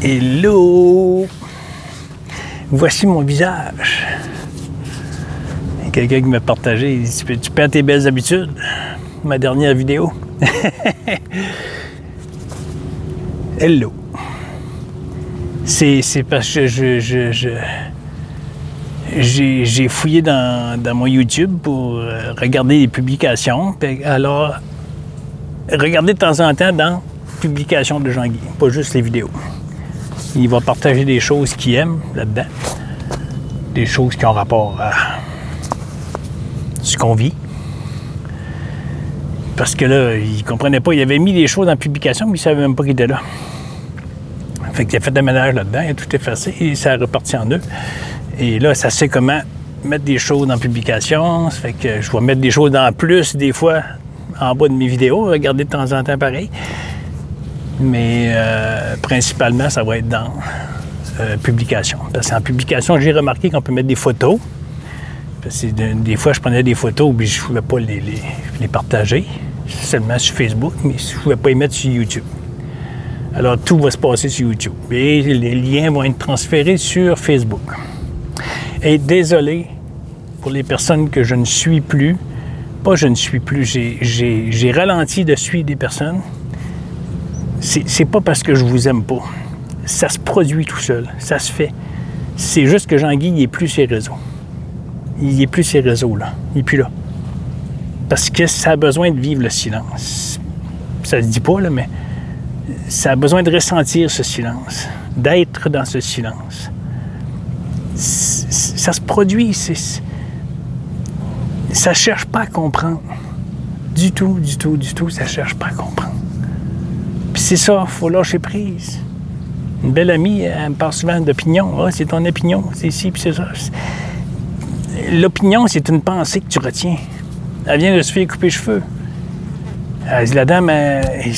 Hello! Voici mon visage. Il y a quelqu'un qui m'a partagé, il dit, tu perds tes belles habitudes. Ma dernière vidéo. Hello! C'est parce que j'ai fouillé dans mon YouTube pour regarder les publications. Alors, regardez de temps en temps dans publications de Jean-Guy, pas juste les vidéos. Il va partager des choses qu'il aime là-dedans, des choses qui ont rapport à ce qu'on vit. Parce que là, il comprenait pas, il avait mis des choses en publication, mais il savait même pas qu'il était là. Fait qu'il a fait des ménages là-dedans, il a tout effacé et ça a reparti en eux. Et là, ça sait comment mettre des choses en publication. Ça fait que je vais mettre des choses en plus, des fois, en bas de mes vidéos, regarder de temps en temps pareil. Mais principalement, ça va être dans publication. Parce qu'en publication, j'ai remarqué qu'on peut mettre des photos. Parce que des fois, je prenais des photos et je ne pouvais pas les partager, seulement sur Facebook, mais je ne pouvais pas les mettre sur YouTube. Alors, tout va se passer sur YouTube. Et les liens vont être transférés sur Facebook. Et désolé pour les personnes que je ne suis plus. Pas je ne suis plus, j'ai ralenti de suivre des personnes. C'est pas parce que je vous aime pas. Ça se produit tout seul. Ça se fait. C'est juste que Jean-Guy, il n'est plus sur les réseaux. Il n'est plus sur les réseaux, là. Il n'est plus là. Parce que ça a besoin de vivre le silence. Ça se dit pas, là, mais ça a besoin de ressentir ce silence. D'être dans ce silence. Ça se produit. Ça ne cherche pas à comprendre. Du tout, ça ne cherche pas à comprendre. Puis c'est ça, il faut lâcher prise. Une belle amie, elle me parle souvent d'opinion. Ah, c'est ton opinion, c'est ci, puis c'est ça. L'opinion, c'est une pensée que tu retiens. Elle vient de se faire couper les cheveux. Elle dit, la dame, elle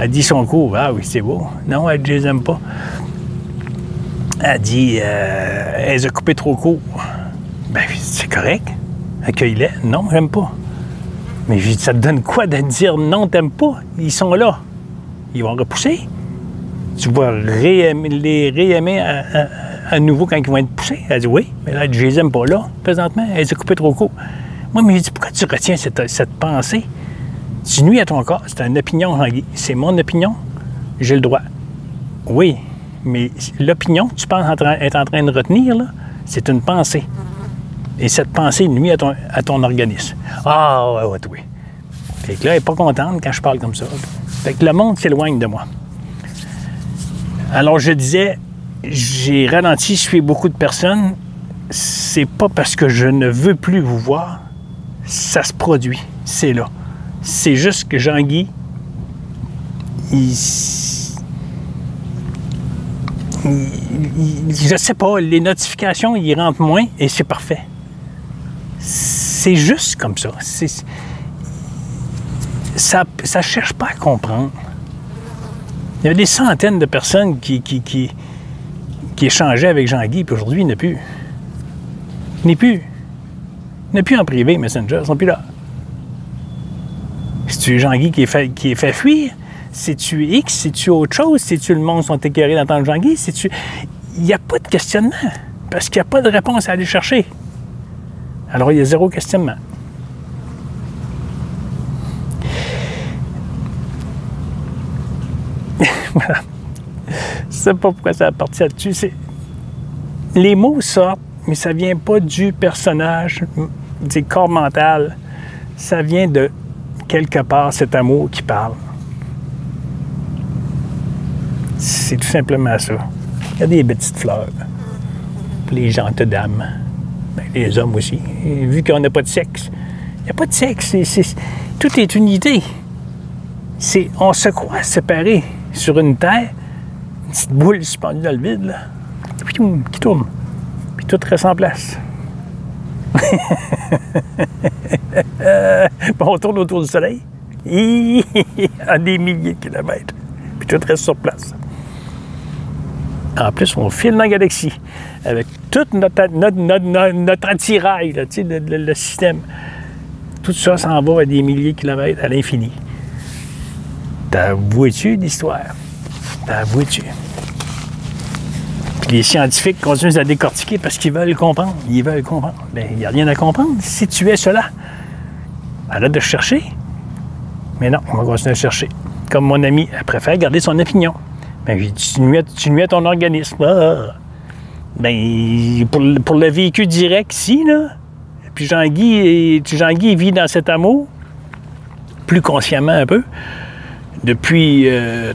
dit son cours. Ah oui, c'est beau. Non, elle ne les aime pas. Elle dit, elle les a coupés trop court. Ben, c'est correct. Accueille-les. Non, j'aime pas. Mais je dis, ça te donne quoi de dire non, t'aimes pas? Ils sont là. Ils vont repousser. Tu vas les réaimer à nouveau quand ils vont être poussés. Elle dit oui, mais là, je les aime pas là, présentement. Elle les a coupés trop court. Moi, mais je dis, pourquoi tu retiens cette pensée? Tu nuis à ton corps. C'est une opinion, Jean-Guy. C'est mon opinion. J'ai le droit. Oui, mais l'opinion que tu penses être en train de retenir, là, c'est une pensée. Et cette pensée nuit à ton organisme. Ah, ouais, oui. Fait que là, elle n'est pas contente quand je parle comme ça. Fait que le monde s'éloigne de moi. Alors, je disais, j'ai ralenti, je suis beaucoup de personnes. C'est pas parce que je ne veux plus vous voir. Ça se produit. C'est là. C'est juste que Jean-Guy, je sais pas, les notifications, ils rentrent moins et c'est parfait. C'est juste comme ça. Ça cherche pas à comprendre. Il y a des centaines de personnes qui échangeaient avec Jean-Guy, puis aujourd'hui, il n'y en a plus. Il n'y en a plus. Il n'y en a plus en privé, Messenger, ils ne sont plus là. C'est-tu Jean-Guy qui est fait fuir? C'est-tu X? C'est-tu autre chose? C'est-tu le monde sont écœurés d'entendre Jean-Guy? Il n'y a pas de questionnement, parce qu'il n'y a pas de réponse à aller chercher. Alors, il y a zéro questionnement. Voilà. Je ne sais pas pourquoi ça a parti là-dessus. Les mots sortent, mais ça ne vient pas du personnage, du corps mental. Ça vient de quelque part, cet amour qui parle. C'est tout simplement ça. Il y a des petites fleurs. Les gentes dames. Bien, les hommes aussi. Et vu qu'on n'a pas de sexe. Il n'y a pas de sexe. Tout est unité. On se croit séparés sur une terre, une petite boule suspendue dans le vide, là, qui tourne. Puis tout reste en place. On tourne autour du soleil à des milliers de kilomètres. Puis tout reste sur place. En plus, on file dans la galaxie avec tout notre attirail, là, le système. Tout ça s'en va à des milliers de kilomètres à l'infini. T'as vois-tu l'histoire? T'avoues-tu? Puis les scientifiques continuent à décortiquer parce qu'ils veulent comprendre. Ils veulent comprendre. Bien, il n'y a rien à comprendre si tu es cela. Arrête de chercher. Mais non, on va continuer à chercher. Comme mon ami, elle préfère garder son opinion. Bien, j'ai dit, tu nuis à ton organisme. Ah. Bien, pour le véhicule direct ici, là, puis Jean-Guy vit dans cet amour, plus consciemment un peu, depuis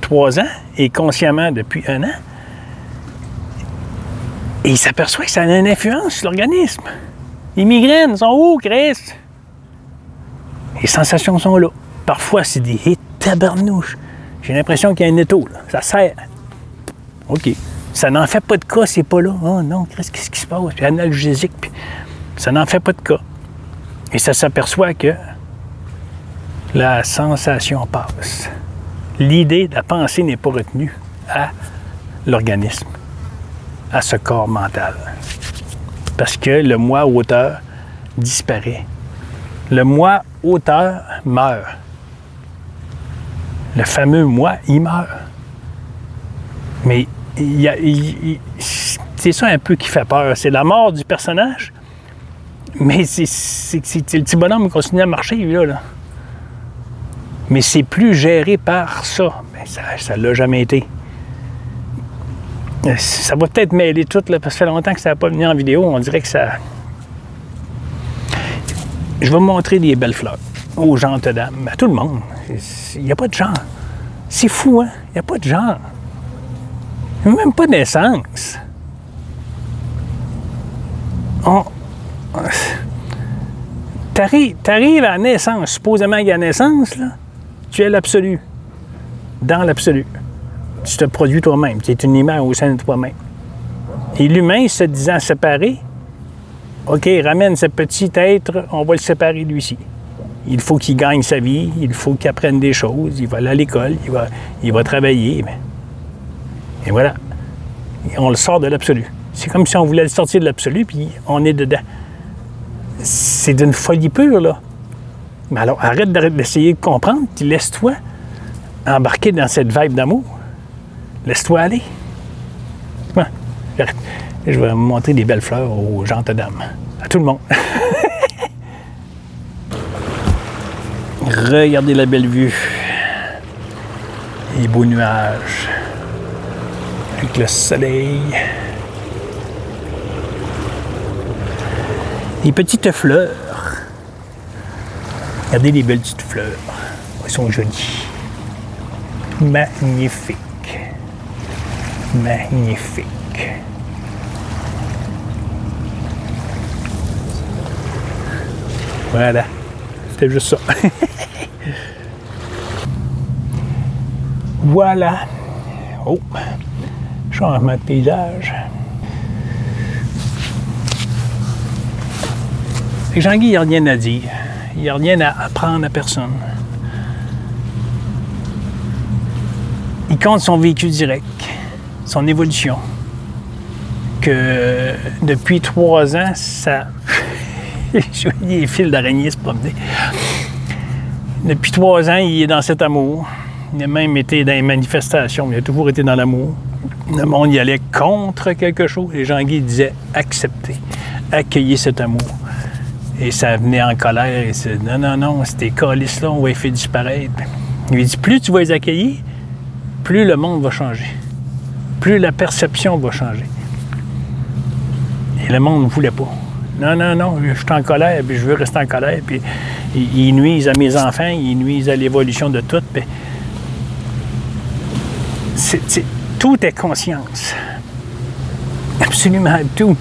3 ans, et consciemment depuis 1 an. Et il s'aperçoit que ça a une influence sur l'organisme. Les migraines sont où, Chris? Les sensations sont là. Parfois, c'est des hits tabarnouches. J'ai l'impression qu'il y a un étau, là. Ça serre. OK. Ça n'en fait pas de cas, c'est pas là. Oh non, Chris, qu'est-ce qui se passe? Puis analgésique, puis ça n'en fait pas de cas. Et ça s'aperçoit que la sensation passe. L'idée de la pensée n'est pas retenue à l'organisme, à ce corps mental. Parce que le moi auteur disparaît. Le moi auteur meurt. Le fameux moi, il meurt. Mais c'est ça un peu qui fait peur. C'est la mort du personnage, mais c'est le petit bonhomme qui continue à marcher, là. Mais c'est plus géré par ça. Mais ça l'a jamais été. Ça va peut-être mêler tout, là, parce que ça fait longtemps que ça n'a pas venu en vidéo. On dirait que ça... Je vais montrer des belles fleurs aux gens de dames, à tout le monde. Il n'y a pas de genre. C'est fou, hein? Il n'y a pas de genre. Il n'y a même pas d'essence. T'arrives à la naissance, supposément qu'il y a naissance, là, tu es l'absolu. Dans l'absolu. Tu te produis toi-même. Tu es une image au sein de toi-même. Et l'humain, se disant séparé, OK, ramène ce petit être, on va le séparer lui-ci. Il faut qu'il gagne sa vie, il faut qu'il apprenne des choses, il va aller à l'école, il va travailler. Et voilà. Et on le sort de l'absolu. C'est comme si on voulait le sortir de l'absolu, puis on est dedans. C'est d'une folie pure, là. Mais alors, arrête d'essayer de comprendre, puis laisse-toi embarquer dans cette vibe d'amour. Laisse-toi aller. Ouais. Je vais montrer des belles fleurs aux gens de dames. À tout le monde. Regardez la belle vue. Les beaux nuages. Avec le soleil. Les petites fleurs. Regardez les belles petites fleurs. Elles sont jolies. Magnifiques. Magnifique. Voilà. C'était juste ça. Voilà. Oh. Changement de paysage. Jean-Guy, il n'y a rien à dire. Il n'y a rien à apprendre à personne. Il compte son véhicule direct, son évolution. Que depuis 3 ans, ça... Je voyais les fils d'araignée se promener. Depuis 3 ans, il est dans cet amour. Il a même été dans les manifestations. Il a toujours été dans l'amour. Le monde y allait contre quelque chose. Et Jean-Guy disait accepter, accueillir cet amour. Et ça venait en colère. Et c'est non, non, non, ces calices-là, on va les faire disparaître. Il lui dit plus tu vas les accueillir, plus le monde va changer. Plus la perception va changer. Et le monde ne voulait pas. Non, non, non, je suis en colère, puis je veux rester en colère, puis ils nuisent à mes enfants, ils nuisent à l'évolution de tout. Puis tout est conscience. Absolument tout.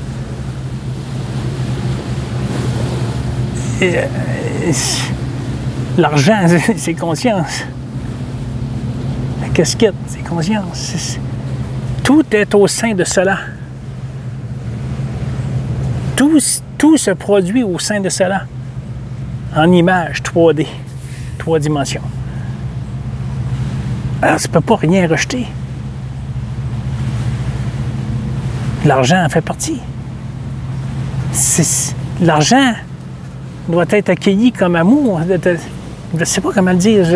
L'argent, c'est conscience. La casquette, c'est conscience. Tout est au sein de cela. Tout se produit au sein de cela, en images 3D, 3 dimensions. Alors, ça ne peut pas rien rejeter. L'argent en fait partie. L'argent doit être accueilli comme amour. Je ne sais pas comment le dire.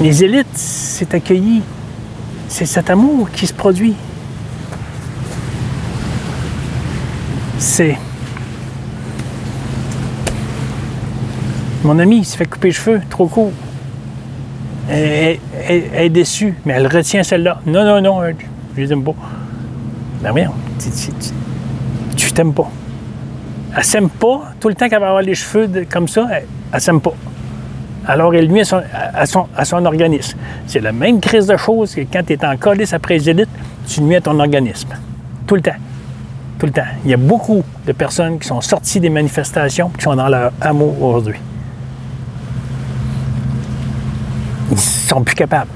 Les élites, c'est accueilli. C'est cet amour qui se produit. C'est... Mon amie s'est fait couper les cheveux, trop court. Elle est déçue, mais elle retient celle-là. Non, non, non, je les aime pas. Ben voyons, tu t'aimes pas. Elle s'aime pas, tout le temps qu'elle va avoir les cheveux comme ça, elle s'aime pas. Alors elle nuit à son organisme. C'est la même crise de choses que quand tu es en calice après les élites, tu nuis à ton organisme. Tout le temps. Tout le temps. Il y a beaucoup de personnes qui sont sorties des manifestations et qui sont dans leur amour aujourd'hui. Ils ne sont plus capables.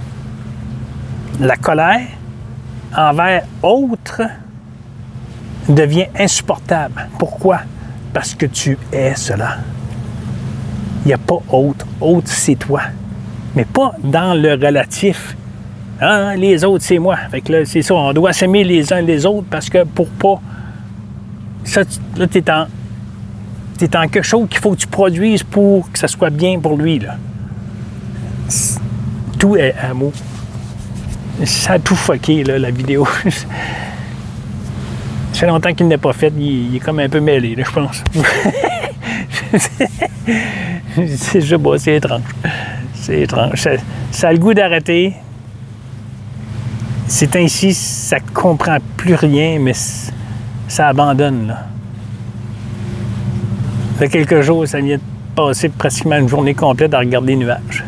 La colère envers autres devient insupportable. Pourquoi? Parce que tu es cela. Il n'y a pas autre. Autre, c'est toi. Mais pas dans le relatif. Ah, les autres, c'est moi. Fait que là, c'est ça. On doit s'aimer les uns les autres parce que pour pas... Ça, là, t'es en quelque chose qu'il faut que tu produises pour que ça soit bien pour lui, là. Tout est amour. Ça a tout fucké, là, la vidéo. Ça fait longtemps qu'il n'est pas fait. Il est comme un peu mêlé, là, je pense. Je sais pas, c'est étrange. C'est étrange. Ça a le goût d'arrêter. C'est ainsi, ça ne comprend plus rien, mais ça abandonne, là. Il y a quelques jours, ça vient de passer pratiquement une journée complète à regarder les nuages.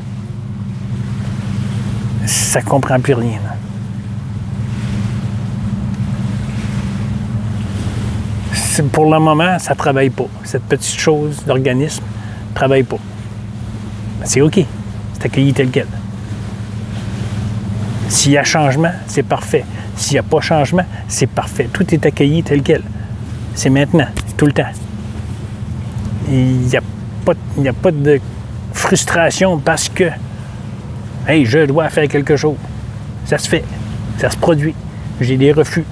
Ça ne comprend plus rien, là. Pour le moment, ça ne travaille pas. Cette petite chose d'organisme ne travaille pas. Ben, c'est OK. C'est accueilli tel quel. S'il y a changement, c'est parfait. S'il n'y a pas changement, c'est parfait. Tout est accueilli tel quel. C'est maintenant, tout le temps. Il n'y a pas de frustration parce que hey, je dois faire quelque chose. Ça se fait. Ça se produit. J'ai des refus.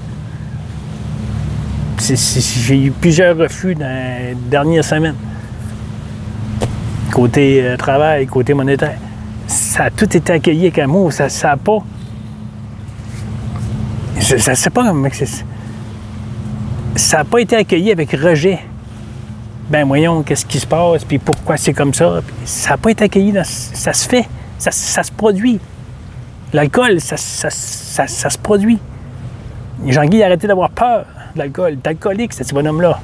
J'ai eu plusieurs refus dans les dernières semaines. Côté travail, côté monétaire. Ça a tout été accueilli avec amour. Ça n'a pas... Je ne sais pas comment c'est... Ça n'a pas été accueilli avec rejet. Ben voyons, qu'est-ce qui se passe, puis pourquoi c'est comme ça. Puis ça n'a pas été accueilli dans... Ça se fait. Ça se produit. L'alcool, ça se produit. Jean-Guy a arrêté d'avoir peur de l'alcool. T'es alcoolique, ce bonhomme-là.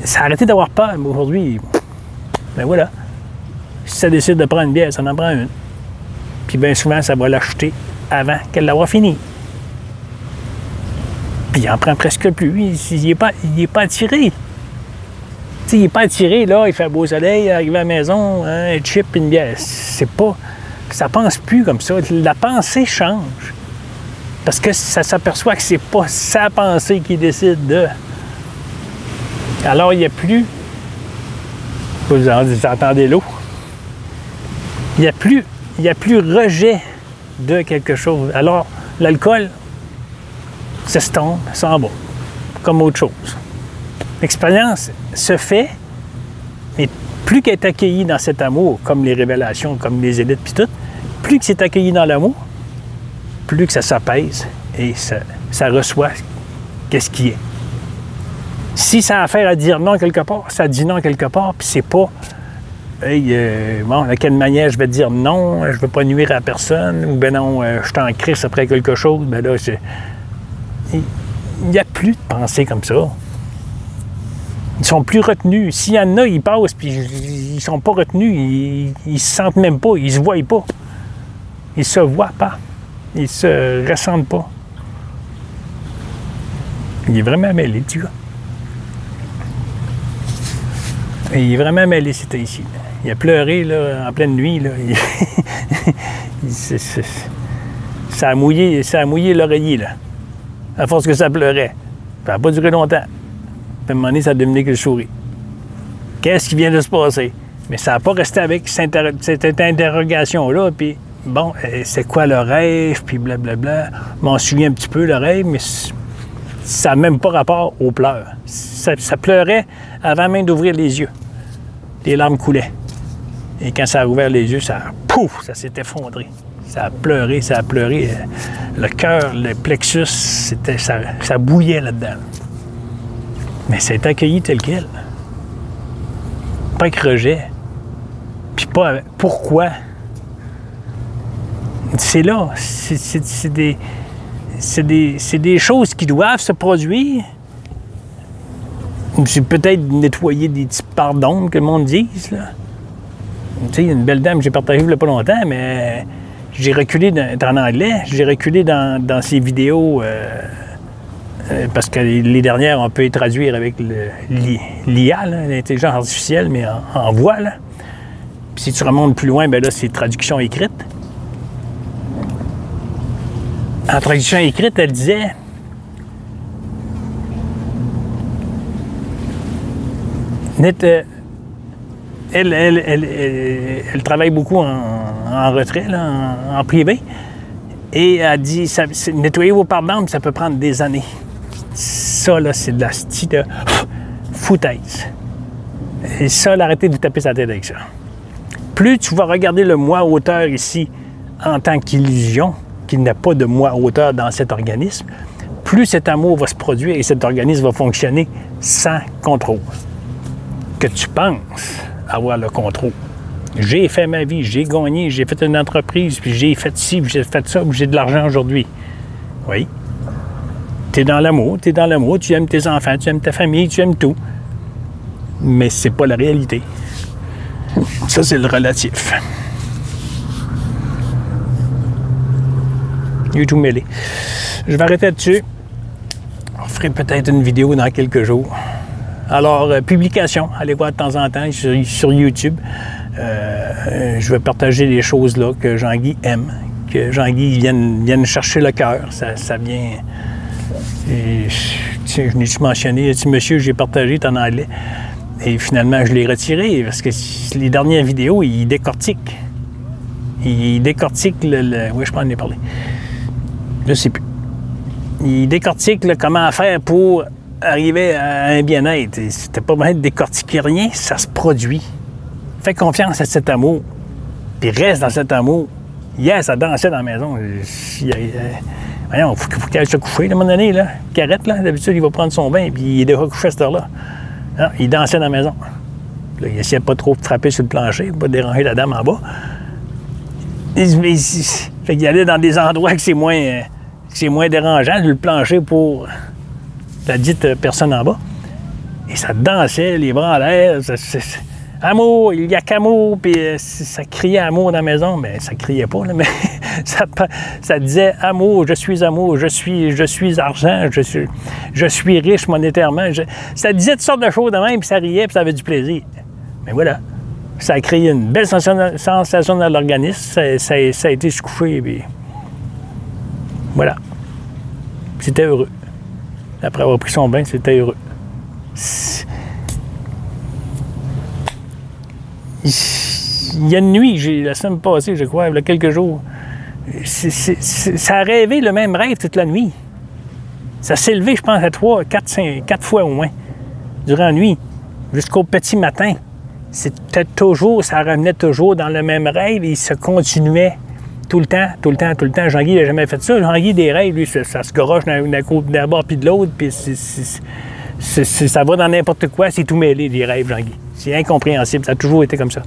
Ça a arrêté d'avoir peur, mais aujourd'hui, ben voilà. Si ça décide de prendre une bière, ça en prend une. Puis bien souvent, ça va l'acheter avant qu'elle l'aura fini. Puis il en prend presque plus. Il n'est pas attiré. T'sais, il n'est pas attiré, là, il fait beau soleil, arrivé à la maison, un chip, une bière. C'est pas... Ça pense plus comme ça. La pensée change. Parce que ça s'aperçoit que c'est pas sa pensée qui décide de... Alors, il n'y a plus... Vous entendez l'eau? Il n'y a plus rejet de quelque chose. Alors, l'alcool s'estompe, s'en va, comme autre chose. L'expérience se fait, mais plus qu'elle est accueillie dans cet amour, comme les révélations, comme les élites, puis tout, plus que c'est accueilli dans l'amour, plus que ça s'apaise et ça reçoit qu'est-ce qui est. Si ça a affaire à dire non quelque part, ça dit non quelque part, puis c'est pas hey, bon, de quelle manière je vais dire non, je veux pas nuire à personne, ou ben non, je t'en crisse après quelque chose, ben là, il n'y a plus de pensée comme ça. Ils sont plus retenus. S'il y en a, ils passent, puis ils sont pas retenus, ils se sentent même pas, ils se voient pas. Ils se voient pas. Ils se ressentent pas. Il est vraiment mêlé, tu vois. Il est vraiment mêlé, c'était ici. Il a pleuré là, en pleine nuit. Là. Ça a mouillé l'oreiller, là. À force que ça pleurait. Ça n'a pas duré longtemps. Puis à un moment donné, ça a devenu que le souris. Qu'est-ce qui vient de se passer? Mais ça n'a pas resté avec cette interrogation-là. Puis, bon, c'est quoi le rêve? Puis blablabla. Je m'en souviens un petit peu, le rêve, mais ça n'a même pas rapport aux pleurs. Ça pleurait avant même d'ouvrir les yeux. Les larmes coulaient. Et quand ça a ouvert les yeux, ça, pouf, ça s'est effondré. Ça a pleuré, ça a pleuré. Le cœur, le plexus, ça bouillait là-dedans. Mais ça a été accueilli tel quel. Pas avec rejet. Puis pas avec... Pourquoi? C'est là. C'est des choses qui doivent se produire. C'est peut-être nettoyer des petits parts d'ombre que le monde dise, là. Tu sais, il y a une belle dame que j'ai partagée il n'y a pas longtemps, mais j'ai reculé en anglais, j'ai reculé dans ces vidéos parce que les dernières, on peut les traduire avec l'IA, l'intelligence artificielle, mais en voix, là. Puis si tu remontes plus loin, ben là, c'est traduction écrite. En traduction écrite, elle disait... Elle travaille beaucoup en retrait, là, en privé. Et elle dit, nettoyer vos parts d'âme, ça peut prendre des années. Ça, là, c'est de la style de foutaise. Et ça, arrêtez de vous taper sa tête avec ça. Plus tu vas regarder le moi auteur ici en tant qu'illusion, qu'il n'y a pas de moi auteur dans cet organisme, plus cet amour va se produire et cet organisme va fonctionner sans contrôle. Que tu penses avoir le contrôle. J'ai fait ma vie, j'ai gagné, j'ai fait une entreprise, puis j'ai fait ci, puis j'ai fait ça, puis j'ai de l'argent aujourd'hui. Oui. Tu es dans l'amour, tu aimes tes enfants, tu aimes ta famille, tu aimes tout. Mais c'est pas la réalité. Ça, c'est le relatif. Il est tout mêlé. Je vais arrêter là-dessus. On ferait peut-être une vidéo dans quelques jours. Alors, publication, allez voir de temps en temps sur YouTube. Je vais partager les choses là que Jean-Guy aime, que Jean-Guy vienne chercher le cœur. Ça vient... je n'ai-tu mentionné, monsieur, j'ai partagé en anglais. Et finalement, je l'ai retiré parce que les dernières vidéos, il décortique. Il décortique oui, je m'en ai parlé. Je ne sais plus. Il décortique comment faire pour arriver à un bien-être. C'était pas mal de décortiquer rien, ça se produit. Fais confiance à cet amour. Puis reste dans cet amour. Hier, ça dansait dans la maison. Voyons, il faut qu'elle aille se coucher à un moment donné, là. Carrette, là. D'habitude, il va prendre son bain, puis il est déjà couché à cette heure-là. Non, il dansait dans la maison. Là, il essayait pas trop de frapper sur le plancher, pas de déranger la dame en bas. Fait qu'il allait dans des endroits que c'est moins dérangeant, le plancher pour la dite personne en bas. Et ça dansait, les bras en l'air. Amour, il y a qu'amour, puis ça criait amour dans la maison, mais ça criait pas, là, mais ça disait amour, je suis argent, je suis riche monétairement. Ça disait toutes sortes de choses de même, puis ça riait, puis ça avait du plaisir. Mais voilà, ça a créé une belle sensation dans l'organisme, ça a été se coucher, puis voilà. C'était heureux. Après avoir pris son bain, c'était heureux. Il y a une nuit, la semaine passée, je crois, il y a quelques jours, ça a rêvé le même rêve toute la nuit. Ça s'est levé, je pense, à 4 fois au moins, durant la nuit, jusqu'au petit matin. C'était toujours, ça revenait toujours dans le même rêve et il se continuait tout le temps. Jean-Guy n'a jamais fait ça. Jean-Guy, des rêves, lui, ça se goroche d'un bord puis de l'autre, puis ça va dans n'importe quoi, c'est tout mêlé, les rêves, Jean-Guy. C'est incompréhensible, ça a toujours été comme ça.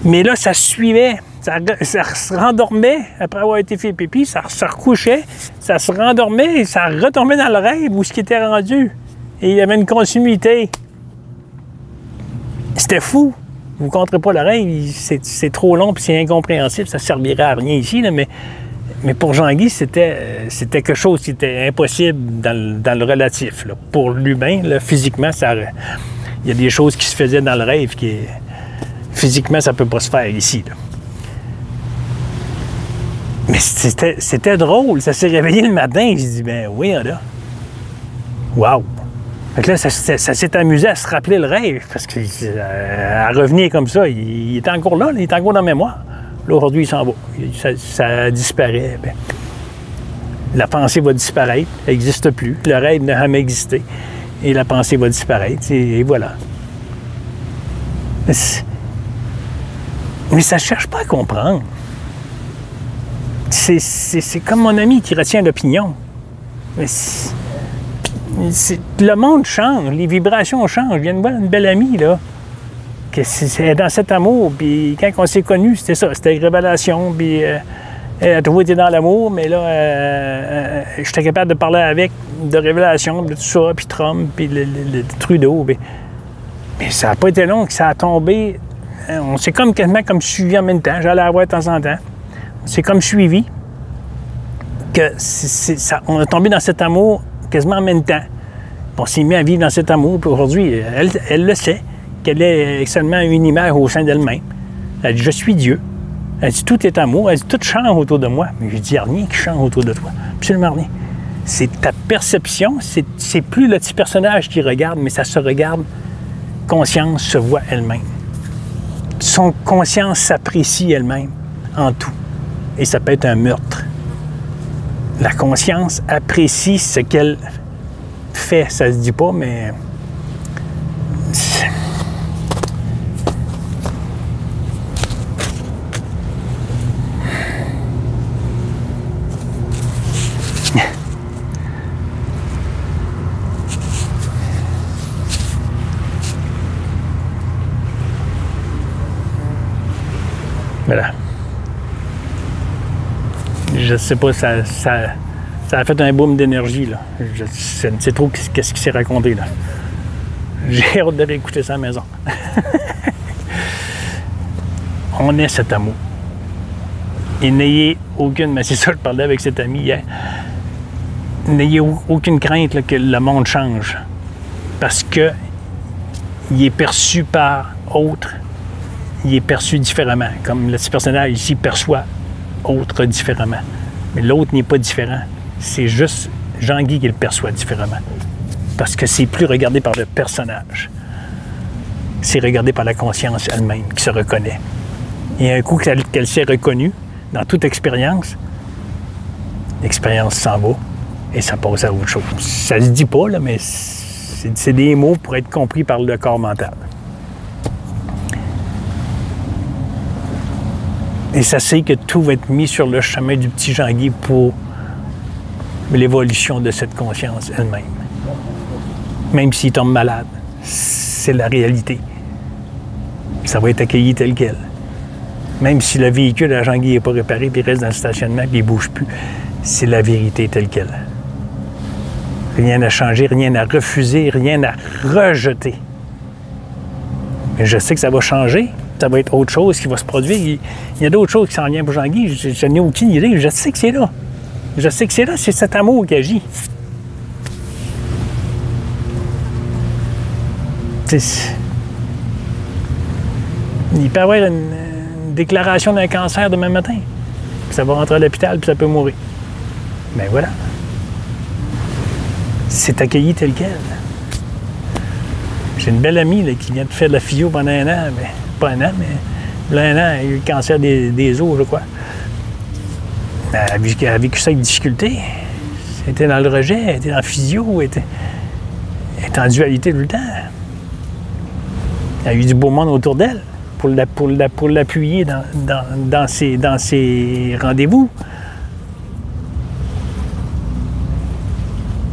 Mais là, ça suivait, ça se rendormait après avoir été fait pipi, ça se recouchait, ça se rendormait et ça retombait dans le rêve où ce qui était rendu. Et il y avait une continuité. C'était fou. Vous ne compterez pas le rêve, c'est trop long et c'est incompréhensible, ça ne servirait à rien ici, là, mais pour Jean-Guy, c'était quelque chose qui était impossible dans le relatif. Là. Pour l'humain, là, physiquement, il y a des choses qui se faisaient dans le rêve qui, physiquement, ça ne peut pas se faire ici. Là. Mais c'était drôle. Ça s'est réveillé le matin. J'ai dit, ben oui, là. Wow! Fait que là, ça s'est amusé à se rappeler le rêve. Parce qu'à revenir comme ça, il était encore là, il était encore dans la mémoire. Là, aujourd'hui, il s'en va. Ça disparaît. Ben, la pensée va disparaître. Elle n'existe plus. Le rêve n'a jamais existé. Et la pensée va disparaître. Et voilà. Mais ça ne cherche pas à comprendre. C'est comme mon ami qui retient l'opinion. Mais le monde change, les vibrations changent. Je viens de voir une belle amie, là, que c'est dans cet amour. Puis quand on s'est connus, c'était ça, c'était une révélation. Puis elle a toujours été dans l'amour, mais là, j'étais capable de parler avec, de révélation, de tout ça, puis Trump, puis le Trudeau. Mais ça n'a pas été long que ça a tombé. On s'est quasiment comme suivi en même temps. J'allais la voir de temps en temps. C'est comme suivi. Que on a tombé dans cet amour quasiment en même temps. On s'est mis à vivre dans cet amour. Puis aujourd'hui, elle le sait, qu'elle est seulement une image au sein d'elle-même. Elle dit, je suis Dieu. Elle dit, tout est amour. Elle dit, tout change autour de moi. Mais je dis, il n'y a rien qui change autour de toi. Absolument rien. C'est ta perception. C'est plus le petit personnage qui regarde, mais ça se regarde. Conscience se voit elle-même. Son conscience s'apprécie elle-même en tout. Et ça peut être un meurtre. La conscience apprécie ce qu'elle fait. Ça se dit pas, mais... Voilà. Je sais pas, ça a fait un boom d'énergie, là. Je ne sais trop qu'est-ce qui s'est raconté, là. J'ai hâte de réécouter ça à la maison. On est cet amour. Et n'ayez aucune... Mais c'est ça, je parlais avec cet ami hier. N'ayez aucune crainte là, que le monde change. Parce que il est perçu par autre. Il est perçu différemment. Comme le petit personnage ici perçoit autre différemment. Mais l'autre n'est pas différent. C'est juste Jean-Guy qui le perçoit différemment. Parce que c'est plus regardé par le personnage. C'est regardé par la conscience elle-même qui se reconnaît. Et un coup qu'elle s'est reconnue, dans toute expérience, l'expérience s'en va et ça passe à autre chose. Ça se dit pas, là, mais c'est des mots pour être compris par le corps mental. Et ça sait que tout va être mis sur le chemin du petit Jean-Guy pour l'évolution de cette conscience elle-même. Même s'il tombe malade, c'est la réalité. Ça va être accueilli tel quel. Même si le véhicule à Jean-Guy n'est pas réparé, puis il reste dans le stationnement, puis il ne bouge plus, c'est la vérité telle quelle. Rien à changer, rien à refuser, rien à rejeter. Mais je sais que ça va changer. Ça va être autre chose qui va se produire. Il y a d'autres choses qui s'en viennent pour Jean-Guy. Je n'ai aucune idée. Je sais que c'est là. Je sais que c'est là. C'est cet amour qui agit. Il peut y avoir une déclaration d'un cancer demain matin. Puis ça va rentrer à l'hôpital, puis ça peut mourir. Ben voilà. C'est accueilli tel quel. J'ai une belle amie là, qui vient de faire de la physio pendant un an. Mais... pas un an, mais un an, il a eu le cancer des os, je crois. Elle a vécu ça avec difficulté. Elle était dans le rejet, elle était dans la physio, elle était en dualité tout le temps. Elle a eu du beau monde autour d'elle pour l'appuyer dans ses rendez-vous.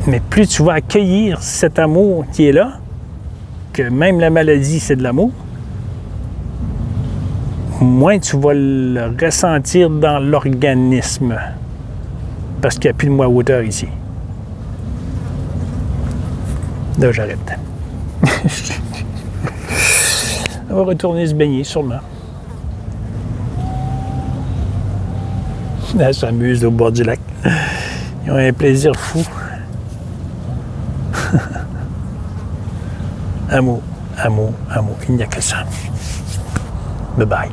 Mais plus tu vas accueillir cet amour qui est là, que même la maladie, c'est de l'amour, moins tu vas le ressentir dans l'organisme. Parce qu'il n'y a plus de moi hauteur ici. Là, j'arrête. On va retourner se baigner, sûrement. Elle s'amuse au bord du lac. Ils ont un plaisir fou. Amour, amour, amour. Il n'y a que ça. Bye-bye.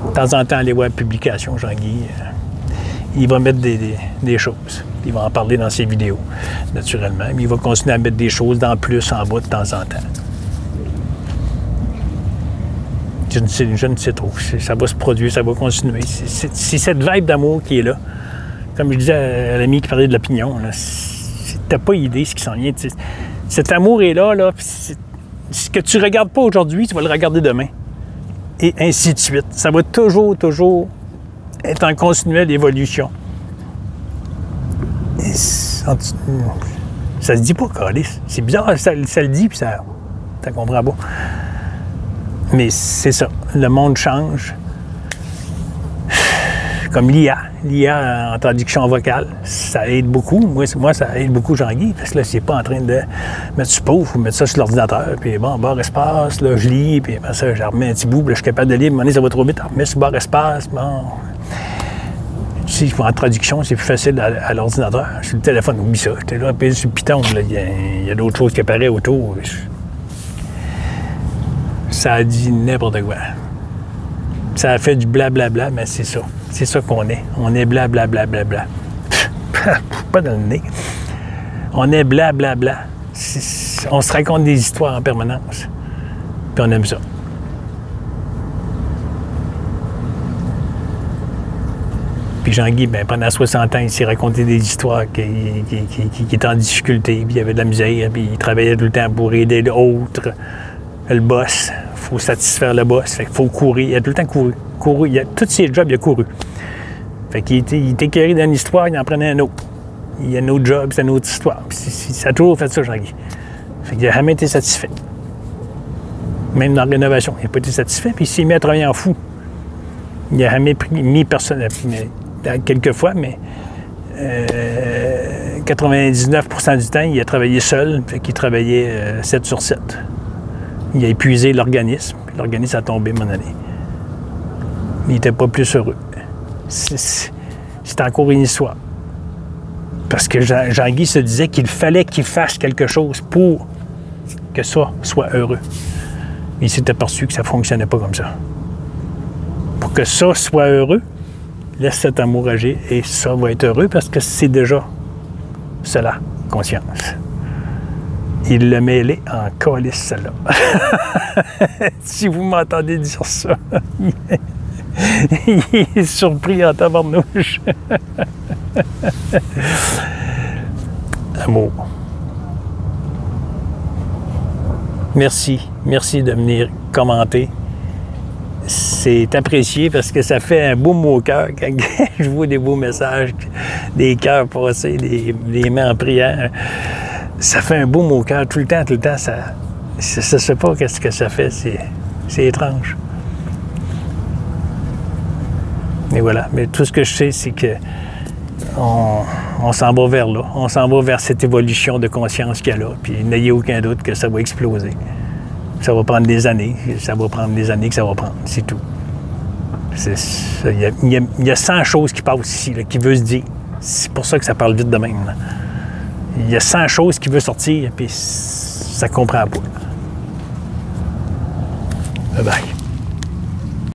De temps en temps, aller voir la publication, Jean-Guy, il va mettre des choses. Il va en parler dans ses vidéos, naturellement. Mais il va continuer à mettre des choses en plus, en bas, de temps en temps. Je ne sais trop. Ça va se produire, ça va continuer. C'est cette vibe d'amour qui est là. Comme je disais à l'ami qui parlait de l'opinion, t'as pas idée ce qui s'en vient. Cet amour est là, ce que tu regardes pas aujourd'hui, tu vas le regarder demain. et ainsi de suite. Ça va toujours, toujours être en continuelle évolution. Et ça se dit pas, câlisse. C'est bizarre, ça le dit, puis ça comprend pas. Mais c'est ça, le monde change. Comme l'IA en traduction vocale, ça aide beaucoup. Moi, ça aide beaucoup Jean-Guy, parce que là, c'est pas en train de mettre sur pouf ou mettre ça sur l'ordinateur, puis bon, barre espace, là, je lis, puis après ça, je remets un petit bout, puis là, je suis capable de lire, à un moment donné, ça va trop vite, je remets sur barre espace, bon. Tu sais, en traduction, c'est plus facile à l'ordinateur. Sur le téléphone, oublie ça. J'étais là, appuyé sur le piton, il y a d'autres choses qui apparaissent autour. Ça a dit n'importe quoi. Ça a fait du blablabla, mais c'est ça. C'est ça qu'on est. On est blablabla. Pas dans le nez. On est blablabla. On se raconte des histoires en permanence. Puis on aime ça. Puis Jean-Guy, ben, pendant 60 ans, il s'est raconté des histoires qui étaient en difficulté, puis il avait de la misère, puis il travaillait tout le temps pour aider l'autre, le boss. Il faut satisfaire le boss, fait qu'il faut courir. Il a tout le temps couru. Tous ses jobs, il a couru. Fait qu'il était écœuré dans l'histoire, il en prenait un autre. Il y a un autre job, c'est une autre histoire. Puis ça a toujours fait ça, Jean-Guy. Fait qu'il n'a jamais été satisfait. Même dans la rénovation, il n'a pas été satisfait, puis il s'est mis à travailler en fou. Il n'a jamais mis personne... quelquefois, mais 99% du temps, il a travaillé seul, fait qu'il travaillait 7 sur 7. Il a épuisé l'organisme, puis l'organisme a tombé, mon année. Il n'était pas plus heureux. C'est encore une histoire. Parce que Jean-Guy se disait qu'il fallait qu'il fasse quelque chose pour que ça soit heureux. Il s'est aperçu que ça ne fonctionnait pas comme ça. Pour que ça soit heureux, laisse cet amour agir et ça va être heureux parce que c'est déjà cela, conscience. Il l'a mêlé en calice, celle-là. Si vous m'entendez dire ça, il est surpris en tabarnouche. Amour. Merci de venir commenter. C'est apprécié parce que ça fait un beau mot au cœur quand je vois des beaux messages, des cœurs passés, des mains en prière. Ça fait un beau mot au cœur tout le temps, ça ne sait pas qu'est-ce que ça fait, c'est étrange. Mais voilà, mais tout ce que je sais, c'est que on s'en va vers là, on s'en va vers cette évolution de conscience qu'il y a là, puis n'ayez aucun doute que ça va exploser. Ça va prendre des années, que ça va prendre, c'est tout. Il y a 100 choses qui passent ici, là, qui veulent se dire. C'est pour ça que ça parle vite de même. Là. Il y a 100 choses qui veulent sortir, puis ça ne comprend pas. Bye bye.